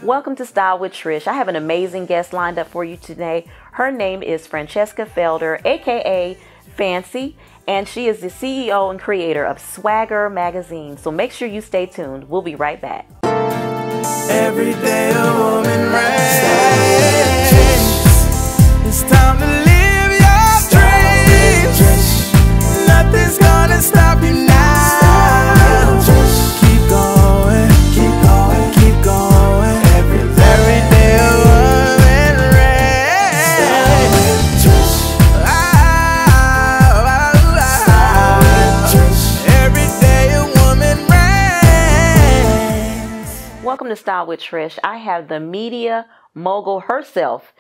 Welcome to Style with Trish. I have an amazing guest lined up for you today. Her name is Francheska Felder, aka Fancy, and she is the CEO and creator of Swagger magazine. So make sure you stay tuned. We'll be right back. Every day a woman reigns. It's time to live your dreams. Nothing's gonna stop you now. Keep going, keep going, keep going. Every day a woman reigns. Every day a woman reigns. Welcome to Style with Trish. I have the media mogul herself,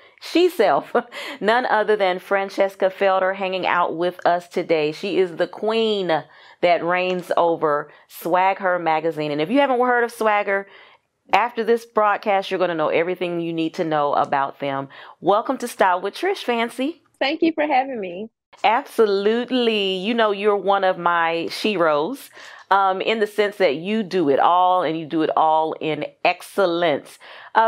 none other than Francheska Felder hanging out with us today. She is the queen that reigns over Swagger magazine. And if you haven't heard of Swagger, after this broadcast, you're going to know everything you need to know about them. Welcome to Style with Trish, Fancy. Thank you for having me. Absolutely. You know, you're one of my sheroes in the sense that you do it all and you do it all in excellence.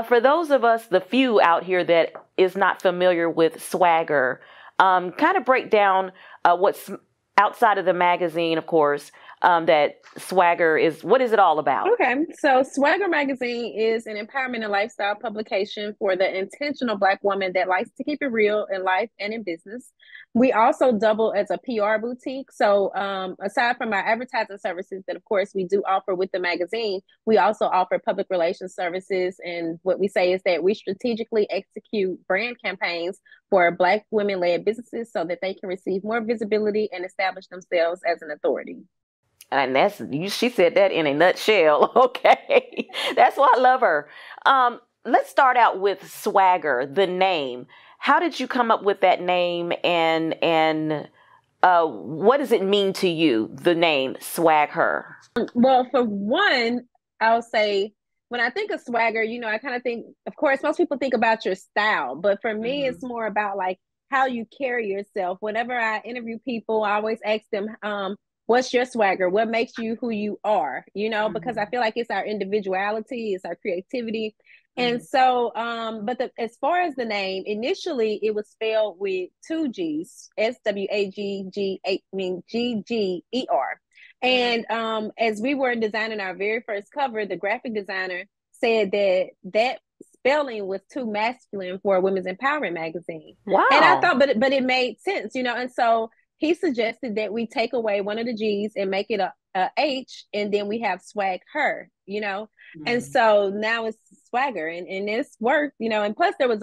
For those of us, the few out here that is not familiar with Swagger, kind of break down what's outside of the magazine, of course, that Swagger is. What is it all about? Okay, so Swagger magazine is an empowerment and lifestyle publication for the intentional Black woman that likes to keep it real in life and in business. We also double as a PR boutique. So aside from our advertising services that, of course, we do offer with the magazine, we also offer public relations services. And what we say is that we strategically execute brand campaigns for Black women-led businesses so that they can receive more visibility and establish themselves as an authority. And that's she said that in a nutshell. Okay, that's why I love her. Let's start out with Swagger, the name. How did you come up with that name, and what does it mean to you, the name Swagger? Well, for one, I'll say when I think of Swagger, you know, I kind of think, of course, most people think about your style, but for me, it's more about like how you carry yourself. Whenever I interview people, I always ask them, what's your swagger? What makes you who you are? You know, because I feel like it's our individuality, it's our creativity. And so, as far as the name, initially it was spelled with two G's, Swagger. And as we were designing our very first cover, the graphic designer said that spelling was too masculine for a women's empowerment magazine. Wow. And I thought, but it made sense, you know, and so he suggested that we take away one of the G's and make it a H, and then we have swag her, you know. And so now it's Swagger, and it's worked, you know. And plus there is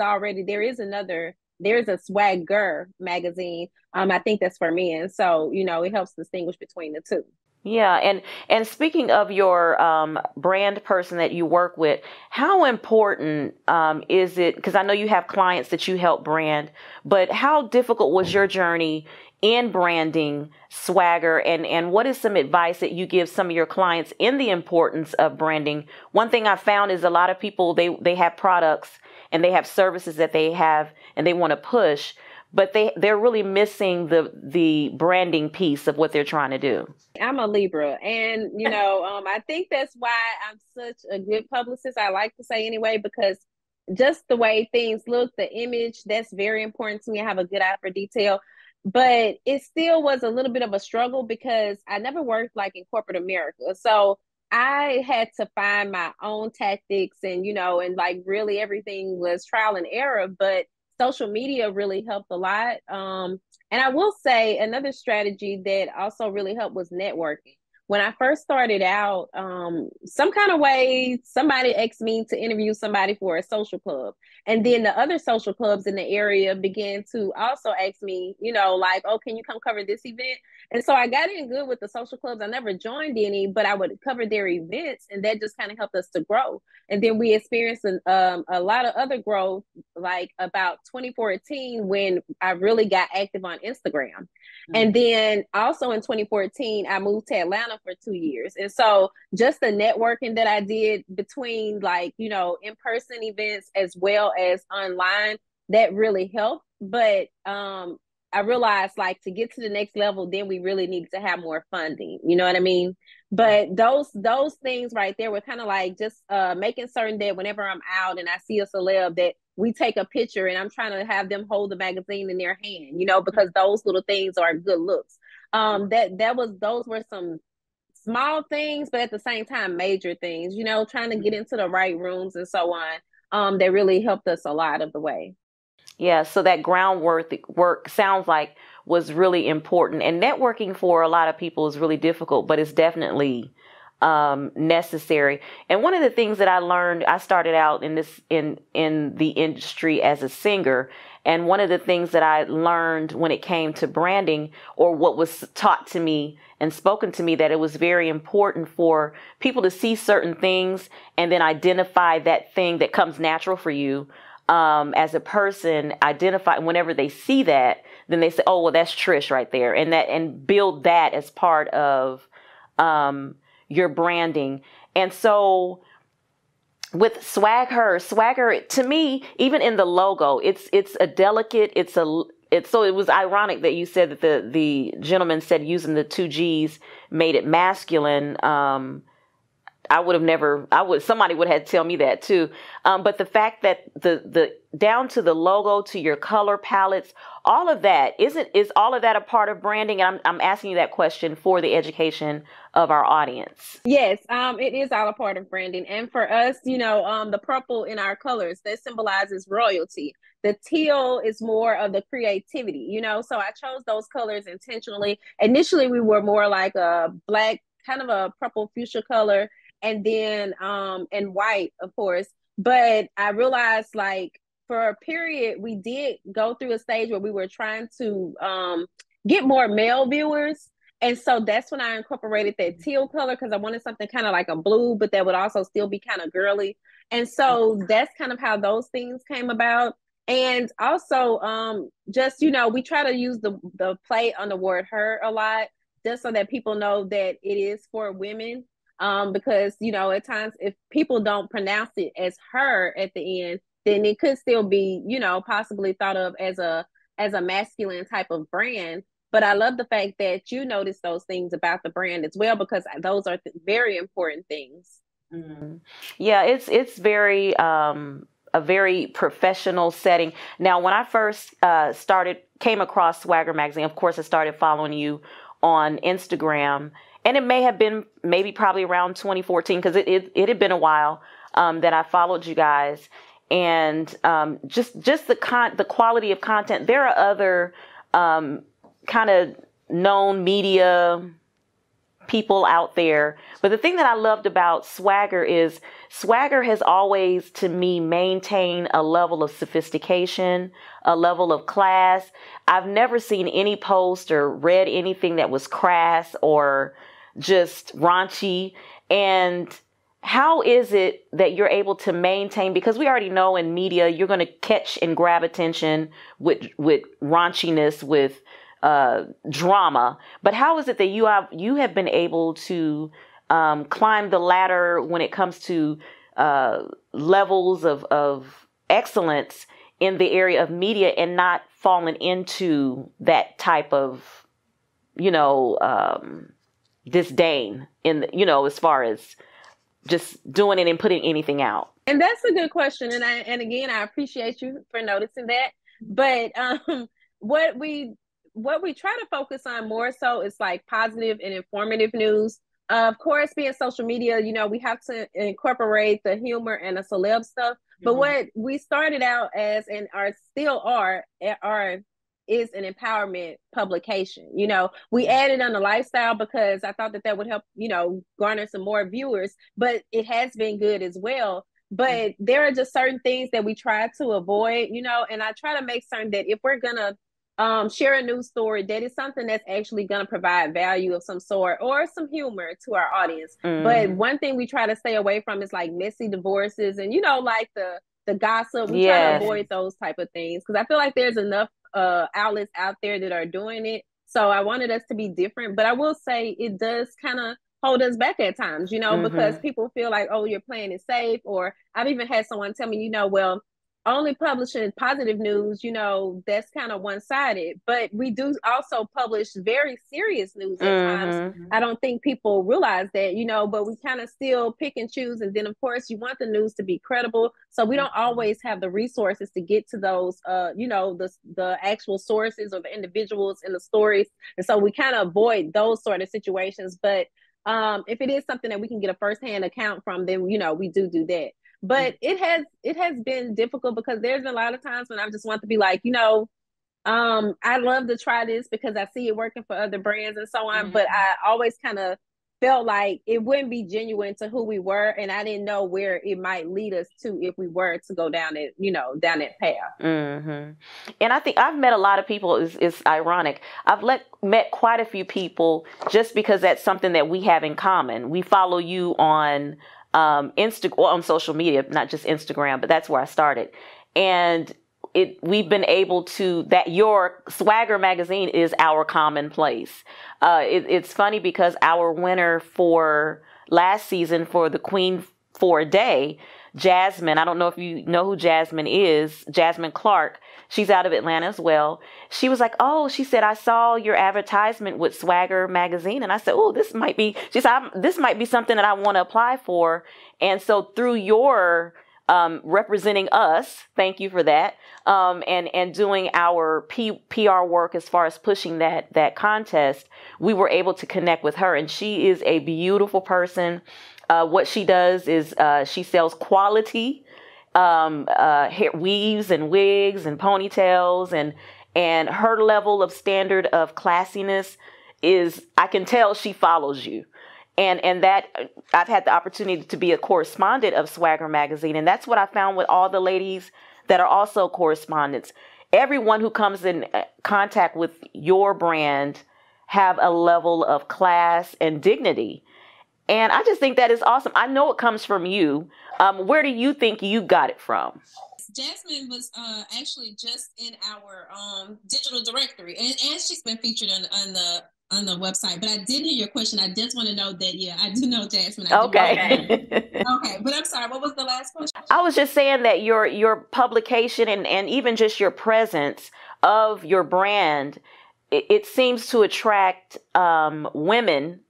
a Swagger magazine. I think that's for men. So, you know, it helps distinguish between the two. Yeah, and speaking of your brand person that you work with, how important is it? Because I know you have clients that you help brand, but how difficult was your journey in branding Swagger, and what is some advice that you give some of your clients in the importance of branding? One thing I found is a lot of people, they have products and they have services that they have and they want to push, but they're really missing the branding piece of what they're trying to do. I'm a Libra, and you know, I think that's why I'm such a good publicist. I like to say anyway, because just the way things look, the image, that's very important to me. I have a good eye for detail. But it still was a little bit of a struggle because I never worked like in corporate America. So I had to find my own tactics, and, you know, and like really everything was trial and error, but social media really helped a lot. And I will say another strategy that also really helped was networking. When I first started out, some kind of way, somebody asked me to interview somebody for a social club. And then the other social clubs in the area began to also ask me, you know, like, oh, can you come cover this event? And so I got in good with the social clubs. I never joined any, but I would cover their events, and that just kind of helped us to grow. And then we experienced a lot of other growth, like about 2014, when I really got active on Instagram. And then also in 2014, I moved to Atlanta for 2 years. And so just the networking that I did between, like, you know, in-person events as well as online, that really helped. But I realized, like, to get to the next level, then we really needed to have more funding. You know what I mean? But those things right there were kind of like just making certain that whenever I'm out and I see a celeb, that we take a picture, and I'm trying to have them hold the magazine in their hand, you know, because those little things are good looks. Those were some small things, but at the same time, major things, you know, trying to get into the right rooms and so on. That really helped us a lot of the way. Yeah, so that groundwork work sounds like was really important. And networking for a lot of people is really difficult, but it's definitely necessary. And one of the things that I learned, I started out in the industry as a singer, and one of the things that I learned when it came to branding, or what was taught to me and spoken to me, that it was very important for people to see certain things and then identify that thing that comes natural for you. As a person, identify whenever they see that, then they say, "Oh, well, that's Trish right there," and build that as part of your branding. And so with Swagger to me, even in the logo, it's a delicate, so it was ironic that you said that the gentleman said using the two G's made it masculine. Somebody would have to tell me that too. But the fact that the down to the logo, to your color palettes, all of that, is all of that a part of branding? And I'm asking you that question for the education of our audience. Yes, it is all a part of branding. And for us, you know, the purple in our colors, that symbolizes royalty. The teal is more of the creativity, you know, so I chose those colors intentionally. Initially, we were more like a black, kind of a purple fuchsia color, and then and white, of course. But I realized, like, for a period, we did go through a stage where we were trying to get more male viewers. And so that's when I incorporated that teal color, because I wanted something kind of like a blue, but that would also still be kind of girly. And so that's kind of how those things came about. And also, just, you know, we try to use the play on the word her a lot, just so that people know that it is for women. Because, you know, at times if people don't pronounce it as her at the end, then it could still be, you know, possibly thought of as a masculine type of brand. But I love the fact that you notice those things about the brand as well, because those are very important things. Mm-hmm. Yeah, it's very a very professional setting. Now, when I first came across Swagger magazine, of course, I started following you on Instagram, and it may have been probably around 2014, because it had been a while that I followed you guys, and just the quality of content. There are other kind of known media people out there, but the thing that I loved about Swagger is Swagger has always, to me, maintained a level of sophistication, a level of class. I've never seen any post or read anything that was crass or just raunchy. And how is it that you're able to maintain, because we already know in media you're going to catch and grab attention with raunchiness, with drama, but how is it that you have been able to climb the ladder when it comes to levels of excellence in the area of media, and not falling into that type of, you know, disdain as far as just doing it and putting anything out? And that's a good question. And again, I appreciate you for noticing that. But what we try to focus on more so is like positive and informative news. Of course, being social media, you know, we have to incorporate the humor and the celeb stuff. But Mm-hmm. what we started out as, and still are is an empowerment publication. You know, we added on the lifestyle because I thought that would help, you know, garner some more viewers, but it has been good as well. But there are just certain things that we try to avoid, you know, and I try to make certain that if we're gonna share a news story, that is something that's actually going to provide value of some sort or some humor to our audience. But one thing we try to stay away from is like messy divorces and, you know, like the gossip. We try to avoid those type of things, because I feel like there's enough outlets out there that are doing it. So I wanted us to be different. But I will say it does kind of hold us back at times, you know, because people feel like, oh, you're playing it safe. Or I've even had someone tell me, you know, well, only publishing positive news, you know, that's kind of one-sided. But we do also publish very serious news at times. I don't think people realize that, you know, but we kind of still pick and choose. And then, of course, you want the news to be credible. So we don't always have the resources to get to those, you know, the actual sources or the individuals in the stories. And so we kind of avoid those sort of situations. But if it is something that we can get a firsthand account from, then, you know, we do that. But it has been difficult because there's been a lot of times when I just want to be like, you know, I'd love to try this because I see it working for other brands and so on. But I always kind of felt like it wouldn't be genuine to who we were, and I didn't know where it might lead us to if we were to go down it, you know, down that path. And I think I've met a lot of people. It's ironic. I've met quite a few people just because that's something that we have in common. We follow you on on social media, not just Instagram, but that's where I started. And we've been able to, that your Swagger magazine is our commonplace. It's funny because our winner for last season for the Queen for a Day, Jasmine, I don't know if you know who Jasmine is, Jasmine Clark. She's out of Atlanta as well. She was like, oh, she said, I saw your advertisement with Swagger magazine. And I said, oh, this might be something that I want to apply for. And so through your representing us, thank you for that, and doing our PR work as far as pushing that contest, we were able to connect with her. And she is a beautiful person. What she does is she sells quality hair weaves and wigs and ponytails, and her level of standard of classiness is, I can tell she follows you. And that I've had the opportunity to be a correspondent of Swagger magazine. And that's what I found with all the ladies that are also correspondents. Everyone who comes in contact with your brand have a level of class and dignity. And I just think that is awesome. I know it comes from you. Where do you think you got it from? Jasmine was actually just in our digital directory, and she's been featured on the website. But I did hear your question. I just want to know that, yeah, I do know Jasmine. Okay. Okay, but I'm sorry. What was the last question? I was just saying that your publication and even just your presence of your brand, it seems to attract women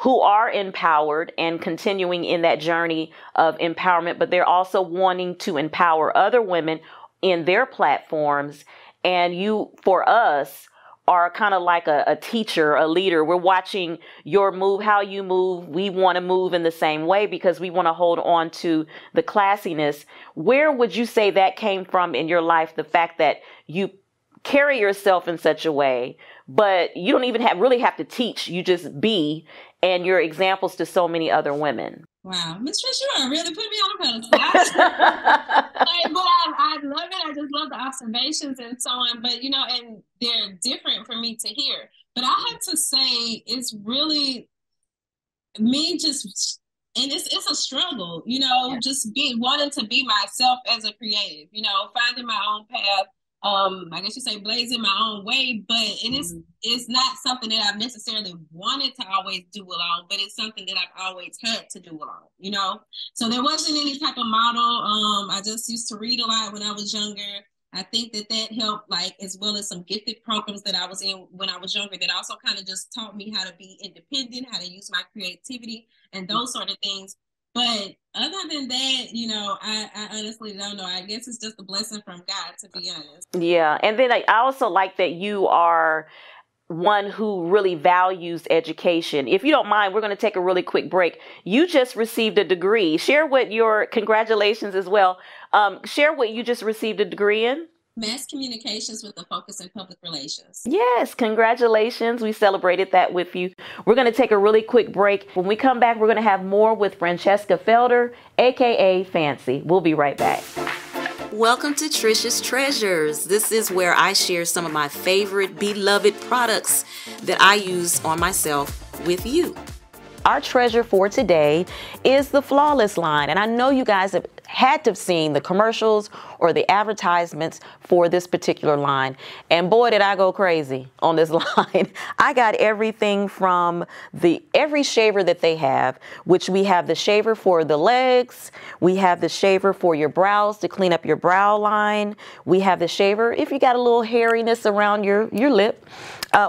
who are empowered and continuing in that journey of empowerment, but they're also wanting to empower other women in their platforms. And you, for us, are kind of like a teacher, a leader. We're watching your move, how you move. We want to move in the same way because we want to hold on to the classiness. Where would you say that came from in your life? The fact that you carry yourself in such a way, but you don't even really have to teach. You just be, and you're examples to so many other women. Wow, Miss Trish, you are really putting me on a pedestal. But I love it. I just love the observations and so on. But, you know, and they're different for me to hear. But I have to say, it's really me just, and it's a struggle, you know, just wanting to be myself as a creative, you know, finding my own path. I guess you say blazing my own way, but it's not something that I've necessarily wanted to always do alone, but it's something that I've always had to do alone, you know? So there wasn't any type of model. I just used to read a lot when I was younger. I think that helped, like, as well as some gifted programs that I was in when I was younger that also kind of just taught me how to be independent, how to use my creativity and those sort of things. But other than that, you know, I honestly don't know. I guess it's just a blessing from God, to be honest. Yeah. And then I also like that you are one who really values education. If you don't mind, we're going to take a really quick break. You just received a degree. Share what congratulations as well. Share what you just received a degree in. Mass communications with a focus in public relations. Yes, congratulations. We celebrated that with you. We're going to take a really quick break. When we come back, we're going to have more with Francheska Felder, aka Fancy. We'll be right back. Welcome to Trish's Treasures. This is where I share some of my favorite beloved products that I use on myself with you. Our treasure for today is the Flawless line. And I know you guys have had to have seen the commercials or the advertisements for this particular line. And boy, did I go crazy on this line. I got everything from every shaver that they have, which we have the shaver for the legs. We have the shaver for your brows to clean up your brow line. We have the shaver if you got a little hairiness around your lip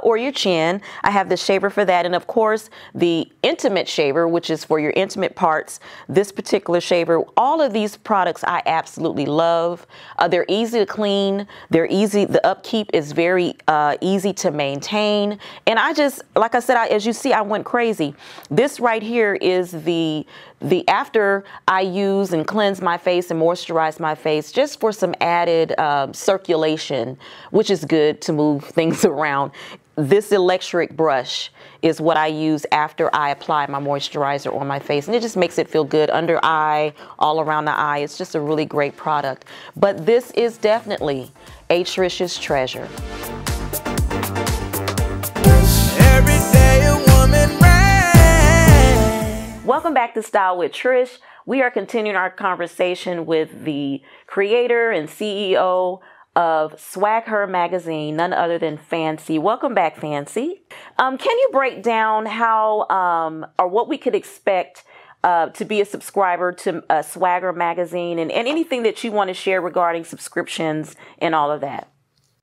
or your chin. I have the shaver for that. And of course, the intimate shaver, which is for your intimate parts. This particular shaver, all of these products I absolutely love. They're easy to clean. They're easy. The upkeep is very easy to maintain. And I just, like I said, as you see, I went crazy. This right here is the after I use and cleanse my face and moisturize my face, just for some added circulation, which is good to move things around. This electric brush is what I use after I apply my moisturizer on my face, and it just makes it feel good under eye, all around the eye. It's just a really great product. But this is definitely a Trish's treasure. Every day a woman ran. Welcome back to Style with Trish. We are continuing our conversation with the creator and CEO of Swag Her magazine, none other than Fancy. Welcome back, Fancy. Can you break down how or what we could expect to be a subscriber to Swagger magazine, and anything that you want to share regarding subscriptions and all of that?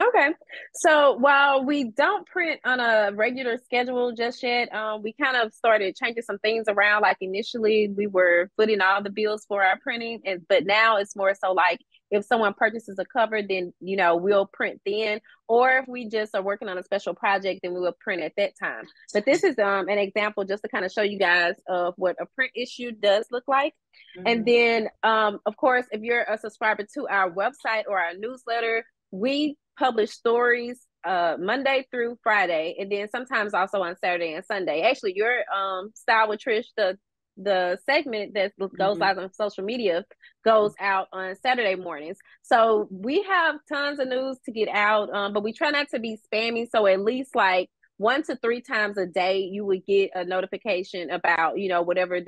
Okay. So while we don't print on a regular schedule just yet, we kind of started changing some things around. Like initially we were footing all the bills for our printing, but now it's more so like if someone purchases a cover, then, you know, we'll print then, or if we just are working on a special project, then we will print at that time. But this is an example just to kind of show you guys of what a print issue does look like. Mm-hmm. And then, of course, if you're a subscriber to our website or our newsletter, we publish stories Monday through Friday, and then sometimes also on Saturday and Sunday. Actually, your Style with Trish, the segment that goes live on social media goes out on Saturday mornings. So we have tons of news to get out, but we try not to be spammy. So at least like 1 to 3 times a day, you would get a notification about, you know, whatever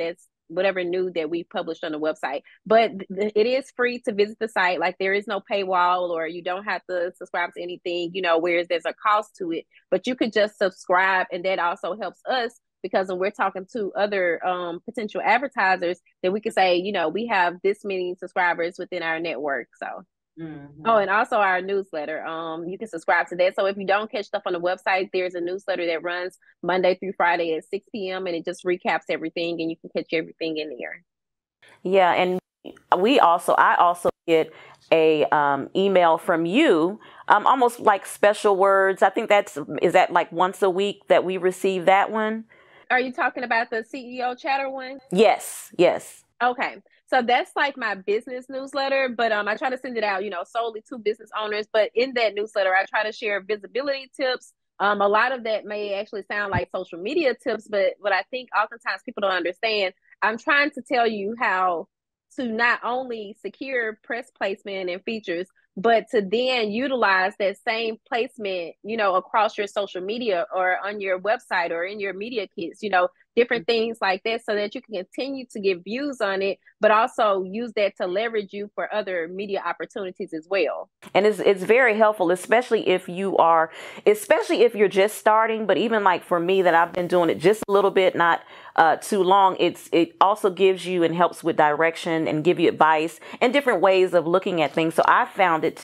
new that we published on the website. But it is free to visit the site. Like there is no paywall, or you don't have to subscribe to anything, you know, whereas there's a cost to it, but you could just subscribe. And that also helps us, because when we're talking to other potential advertisers, that we can say, you know, we have this many subscribers within our network. So oh, and also our newsletter. You can subscribe to that. So if you don't catch stuff on the website, there's a newsletter that runs Monday through Friday at 6 p.m. and it just recaps everything, and you can catch everything in there. Yeah, and I also get a email from you, almost like special words. I think is that like once a week that we receive that one? Are you talking about the CEO chatter one? Yes. Okay. So that's like my business newsletter, but I try to send it out, you know, solely to business owners. But in that newsletter, I try to share visibility tips. A lot of that may actually sound like social media tips, but what I think oftentimes people don't understand, I'm trying to tell you how to not only secure press placement and features, but to then utilize that same placement, you know, across your social media or on your website or in your media kits, you know, different things like that, so that you can continue to get views on it, but also use that to leverage you for other media opportunities as well. And it's very helpful, especially if you're just starting, but even like for me that I've been doing it just a little bit, not too long, it also gives you and helps with direction and give you advice and different ways of looking at things. So I found it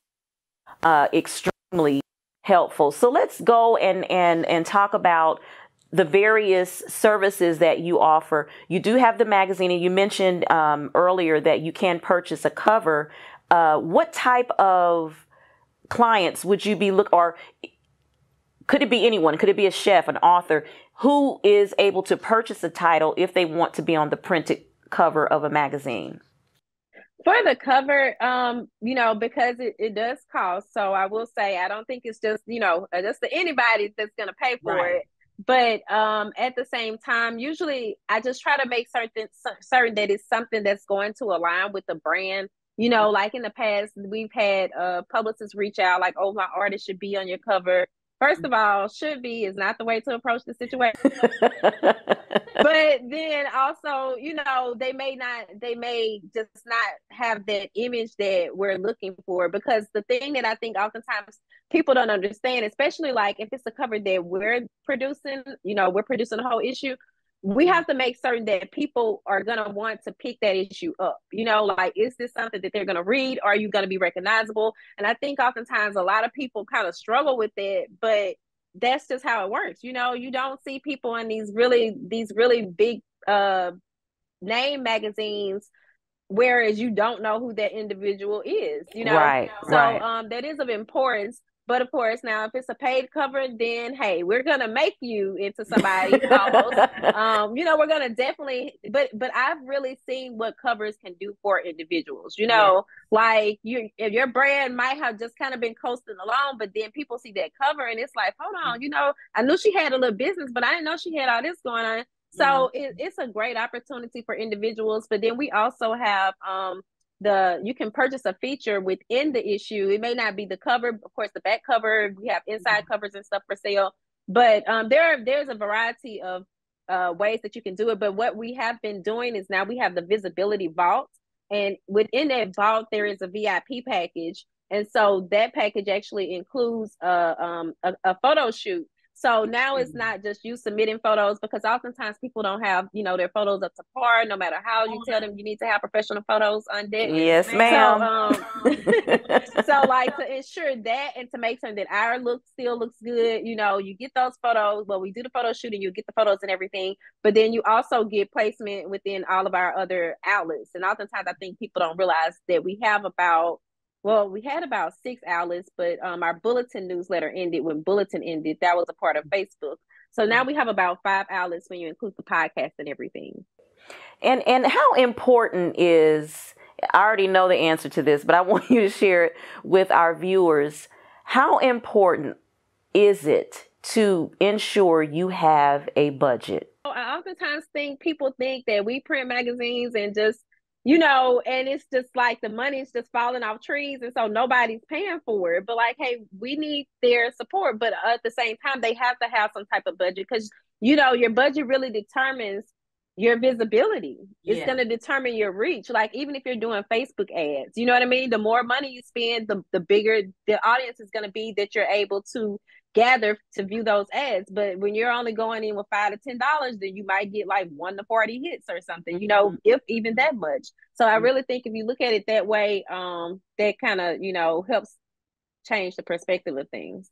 extremely helpful. So let's go and talk about the various services that you offer. You do have the magazine, and you mentioned earlier that you can purchase a cover. What type of clients would you be or could it be anyone? Could it be a chef, an author who is able to purchase a title if they want to be on the printed cover of a magazine? For the cover, you know, because it does cost. So I will say, I don't think it's just, you know, just anybody that's going to pay for it. But at the same time, usually I just try to make certain that it's something that's going to align with the brand. You know, like in the past, we've had publicists reach out like, oh, my artist should be on your cover. first of all, should be is not the way to approach the situation. But then also, they may just not have that image that we're looking for, because the thing that I think oftentimes people don't understand, especially like if it's a cover that we're producing, we're producing a whole issue, we have to make certain that people are going to want to pick that issue up. Like, is this something that they're going to read? Are you going to be recognizable? And I think oftentimes a lot of people kind of struggle with it, but that's just how it works. You don't see people in these really big name magazines, whereas you don't know who that individual is, Right, so right. that is of importance. But of course, now if it's a paid cover, then hey, we're gonna make you into somebody almost. We're gonna definitely, but I've really seen what covers can do for individuals. Like if your brand might have just kind of been coasting along, but then people see that cover and it's like, hold on, I knew she had a little business, but I didn't know she had all this going on. So it's a great opportunity for individuals. But then we also have you can purchase a feature within the issue. It may not be the cover, of course, the back cover. We have inside covers and stuff for sale. But there's a variety of ways that you can do it. But what we have been doing is now we have the visibility vault. And within that vault, there is a VIP package. And so that package actually includes a photo shoot. So now it's not just you submitting photos, because oftentimes people don't have, their photos up to par, no matter how you tell them you need to have professional photos on deck. Yes, ma'am. So like, to ensure that and to make sure that our look still looks good, you get those photos. Well, we do the photo shoot and you get the photos and everything, but then you also get placement within all of our other outlets. And oftentimes I think people don't realize that we had about 6 outlets, but our bulletin newsletter ended when bulletin ended. That was a part of Facebook. So now we have about 5 outlets when you include the podcast and everything. And how important is, I already know the answer to this, but I want you to share it with our viewers. How important is it to ensure you have a budget? I oftentimes think people think that we print magazines and just, and it's just like the money's just falling off trees, and so nobody's paying for it. But like, hey, we need their support, but at the same time, they have to have some type of budget, because your budget really determines your visibility. It's going to determine your reach. Like, even if you're doing Facebook ads, you know what I mean? The more money you spend, the bigger the audience is going to be that you're able to gather to view those ads. But when you're only going in with $5 to $10, then you might get like 1 to 40 hits or something, if even that much. So I really think if you look at it that way, that kind of, helps change the perspective of things.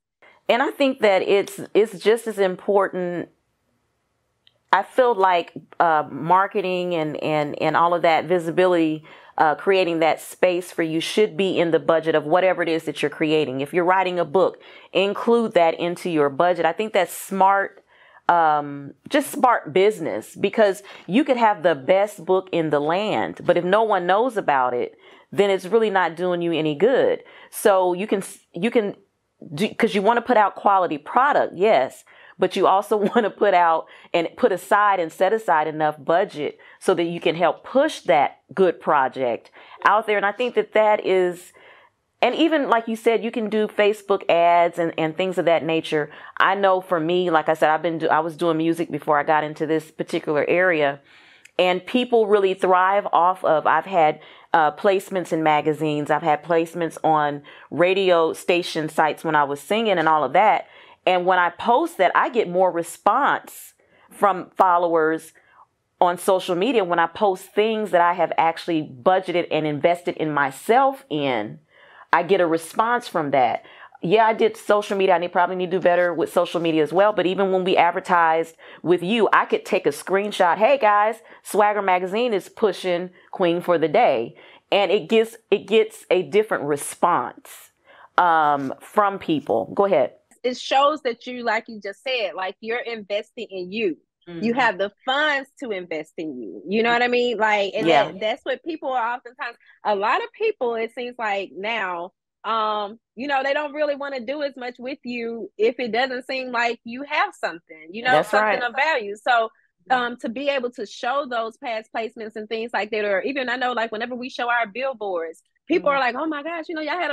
And I think that it's just as important. I feel like marketing and all of that visibility, creating that space for you should be in the budget of whatever it is that you're creating. If you're writing a book, include that into your budget. I think that's smart, just smart business, because you could have the best book in the land, but if no one knows about it, then it's really not doing you any good. So you can do, because you want to put out quality product, yes, but you also want to put out and put aside and set aside enough budget so that you can help push that good project out there. And I think that is, and even like you said, you can do Facebook ads and things of that nature. I know for me, like I said, I was doing music before I got into this particular area, and people really thrive off of, I've had placements in magazines. I've had placements on radio station sites when I was singing and all of that. And when I post that, I get more response from followers on social media when I post things that I have actually budgeted and invested in myself in. I get a response from that. Yeah, I did social media. I probably need to do better with social media as well. But even when we advertised with you, I could take a screenshot. Hey guys, Swagger Magazine is pushing Queen for the Day. And it gets a different response from people. Go ahead. It shows that you, like you just said, like you're investing in you. Mm-hmm. You have the funds to invest in you. You know what I mean? Like, and that's what people are oftentimes, a lot of people, it seems like now, they don't really want to do as much with you if it doesn't seem like you have something, that's something right. of value. So to be able to show those past placements and things like that, or even I know like whenever we show our billboards, people are like, oh my gosh, y'all had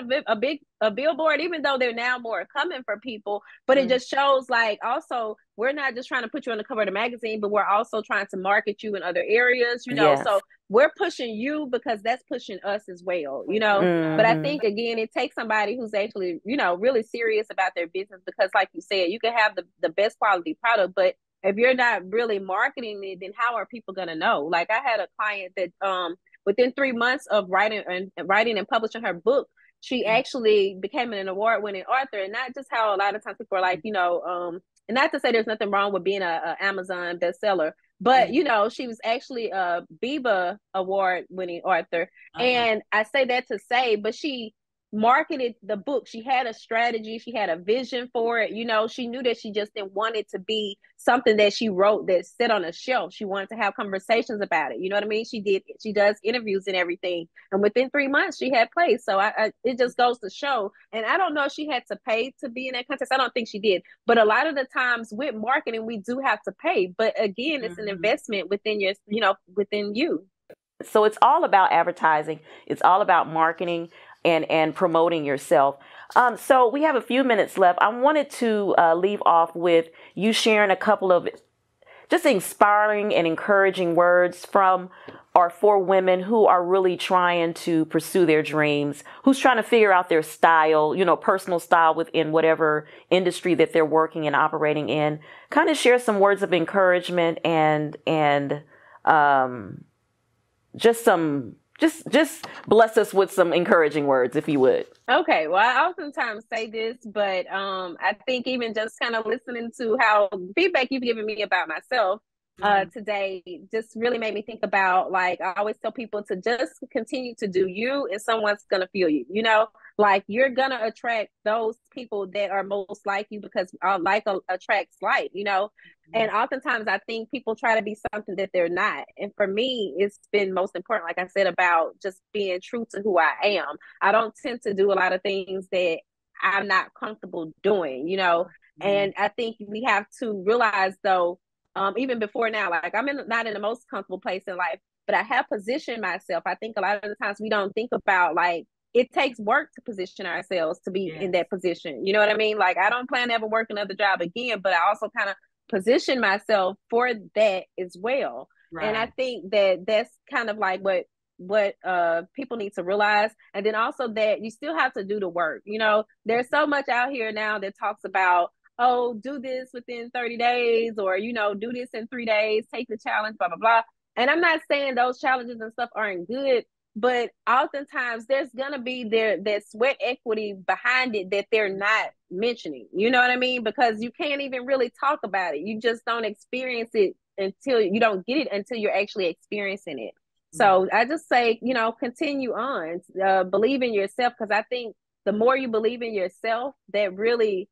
a billboard, even though they're now more coming for people, but it just shows like also we're not just trying to put you on the cover of the magazine, but we're also trying to market you in other areas, Yes. so we're pushing you because that's pushing us as well, but I think again, it takes somebody who's actually, really serious about their business, because like you said, you can have the best quality product, but if you're not really marketing it, then how are people going to know? Like I had a client that within 3 months of writing and publishing her book, she actually became an award-winning author. And not just how a lot of times people are like, and not to say there's nothing wrong with being a Amazon bestseller, but she was actually a Biba award-winning author. And I say that to say, but she marketed the book. She had a strategy. She had a vision for it. She knew that she just didn't want it to be something that she wrote that sit on a shelf. She wanted to have conversations about it. You know what I mean? She does interviews and everything. And within 3 months she had placed. So it just goes to show. And I don't know if she had to pay to be in that contest. I don't think she did. But a lot of the times with marketing, we do have to pay. But again, it's an investment within within you. So it's all about advertising. It's all about marketing and promoting yourself. So we have a few minutes left. I wanted to leave off with you sharing a couple of just inspiring and encouraging words from or for women who are really trying to pursue their dreams, who's trying to figure out their style, personal style within whatever industry that they're working and operating in. Kind of share some words of encouragement and just bless us with some encouraging words, if you would. Okay. Well, I oftentimes say this, but I think even just kind of listening to how feedback you've given me about myself today just really made me think about, like, I always tell people to just continue to do you, and someone's going to feel you, like you're going to attract those people that are most like you, because like attracts like, and oftentimes I think people try to be something that they're not. And for me, it's been most important, like I said, about just being true to who I am. I don't tend to do a lot of things that I'm not comfortable doing, and I think we have to realize though, even before now, like I'm not in the most comfortable place in life, but I have positioned myself. I think a lot of the times we don't think about, like, it takes work to position ourselves to be in that position. You know what I mean? Like I don't plan to ever work another job again, but I also kind of position myself for that as well. Right. And I think that that's kind of like what people need to realize. And then also that you still have to do the work. There's so much out here now that talks about, oh, do this within 30 days, or, do this in 3 days, take the challenge, blah, blah, blah. And I'm not saying those challenges and stuff aren't good, but oftentimes there's going to be that sweat equity behind it that they're not mentioning. You know what I mean? Because you can't even really talk about it. You just don't experience it you don't get it until you're actually experiencing it. So I just say, continue on, believe in yourself, because I think the more you believe in yourself, that really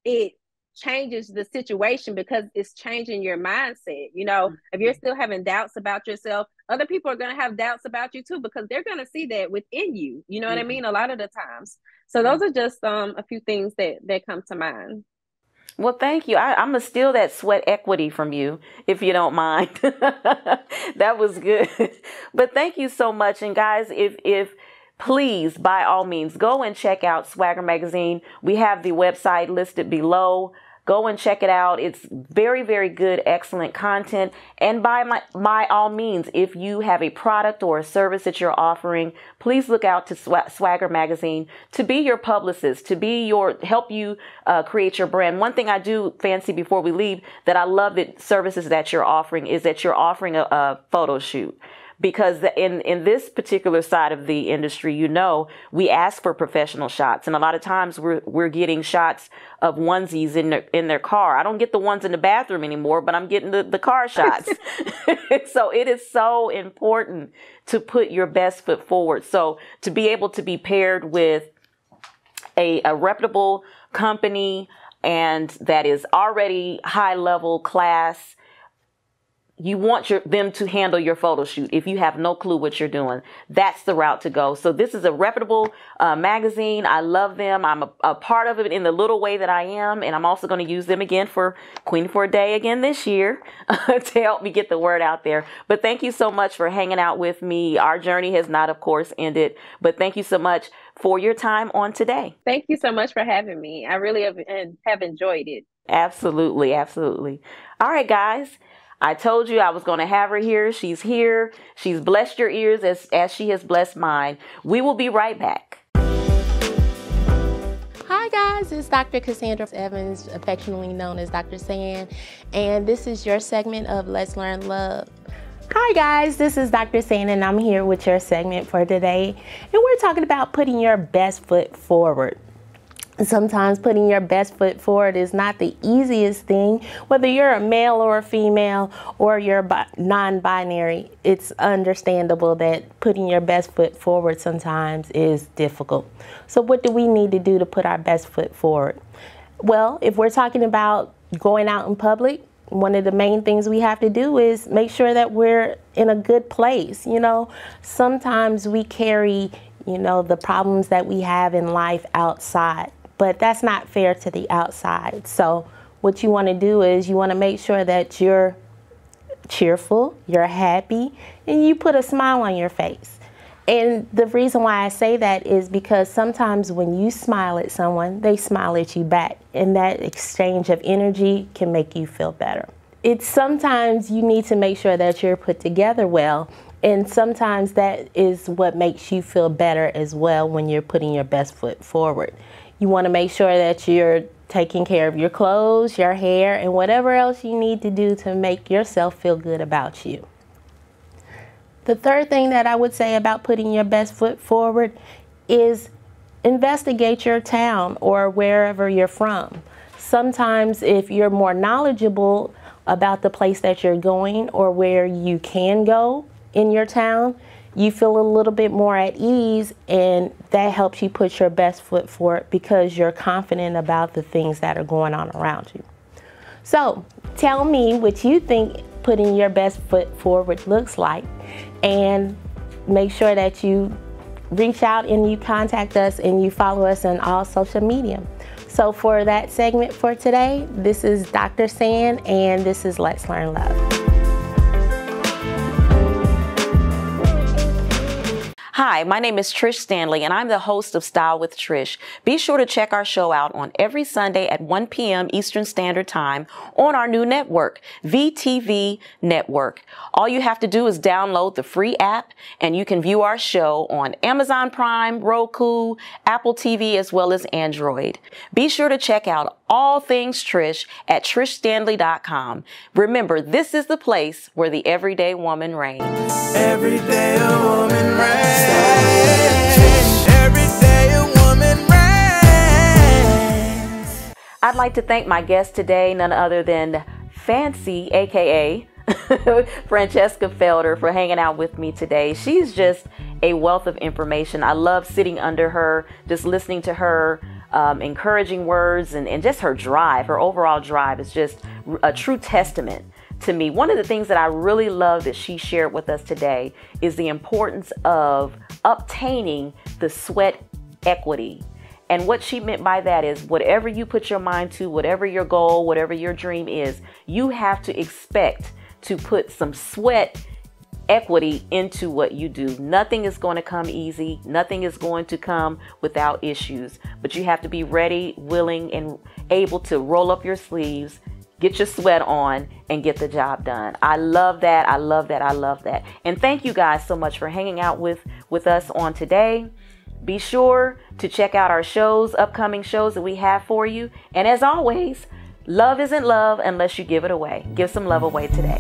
it changes the situation, because it's changing your mindset. If you're still having doubts about yourself, other people are going to have doubts about you too, because they're going to see that within you. You know what I mean? A lot of the times. So those are just a few things that come to mind. Well, thank you. I'm going to steal that sweat equity from you, if you don't mind. That was good. But thank you so much. And guys, if please, by all means, go and check out Swagger Magazine. We have the website listed below. Go and check it out. It's very, very good, excellent content. And by all means, if you have a product or a service that you're offering, please look out to Swagger Magazine to be your publicist, to help you create your brand. One thing I do fancy before we leave that I love that services that you're offering is that you're offering a photo shoot. Because in this particular side of the industry, we ask for professional shots, and a lot of times we're getting shots of onesies in their car. I don't get the ones in the bathroom anymore, but I'm getting the car shots. So it is so important to put your best foot forward. So to be able to be paired with a reputable company and that is already high level class, you want them to handle your photo shoot. If you have no clue what you're doing, that's the route to go. So this is a reputable magazine. I love them. I'm a part of it in the little way that I am. And I'm also going to use them again for Queen for a Day again this year to help me get the word out there. But thank you so much for hanging out with me. Our journey has not, of course, ended. But thank you so much for your time on today. Thank you so much for having me. I really have enjoyed it. Absolutely. Absolutely. All right, guys. I told you I was going to have her here. She's here. She's blessed your ears as she has blessed mine. We will be right back. Hi guys, it's Dr. Cassandra Evans, affectionately known as Dr. San, and this is your segment of Let's Learn Love. Hi guys, this is Dr. San, and I'm here with your segment for today, and we're talking about putting your best foot forward. Sometimes putting your best foot forward is not the easiest thing. Whether you're a male or a female or you're non-binary, it's understandable that putting your best foot forward sometimes is difficult. So what do we need to do to put our best foot forward? Well, if we're talking about going out in public, one of the main things we have to do is make sure that we're in a good place. You know, sometimes we carry, the problems that we have in life outside. But that's not fair to the outside. So what you want to do is you want to make sure that you're cheerful, you're happy, and you put a smile on your face. And the reason why I say that is because sometimes when you smile at someone, they smile at you back. And that exchange of energy can make you feel better. It's sometimes you need to make sure that you're put together well. And sometimes that is what makes you feel better as well when you're putting your best foot forward. You want to make sure that you're taking care of your clothes, your hair, and whatever else you need to do to make yourself feel good about you. The third thing that I would say about putting your best foot forward is investigate your town or wherever you're from. Sometimes if you're more knowledgeable about the place that you're going or where you can go in your town, you feel a little bit more at ease, and that helps you put your best foot forward because you're confident about the things that are going on around you. So tell me what you think putting your best foot forward looks like, and make sure that you reach out and you contact us and you follow us on all social media. So for that segment for today, this is Dr. San, and this is Let's Learn Love. Hi, my name is Trish Standley, and I'm the host of Style with Trish. Be sure to check our show out on every Sunday at 1 p.m. Eastern Standard Time on our new network, VTV Network. All you have to do is download the free app, and you can view our show on Amazon Prime, Roku, Apple TV, as well as Android. Be sure to check out all things Trish at trishstanley.com. Remember, this is the place where the everyday woman reigns. Every day a woman reigns. Every day a woman reigns. I'd like to thank my guest today, none other than Fancy, aka Francheska Felder, for hanging out with me today. She's just a wealth of information. I love sitting under her, just listening to her encouraging words, and just her drive. Her overall drive is just a true testament to me. One of the things that I really love that she shared with us today is the importance of obtaining the sweat equity. And what she meant by that is whatever you put your mind to, whatever your goal, whatever your dream is, you have to expect to put some sweat equity into what you do. Nothing is going to come easy. Nothing is going to come without issues. But you have to be ready, willing, and able to roll up your sleeves, get your sweat on, and get the job done. I love that. I love that. I love that. And thank you guys so much for hanging out with us on today. Be sure to check out our shows, upcoming shows that we have for you. And as always, love isn't love unless you give it away. Give some love away today.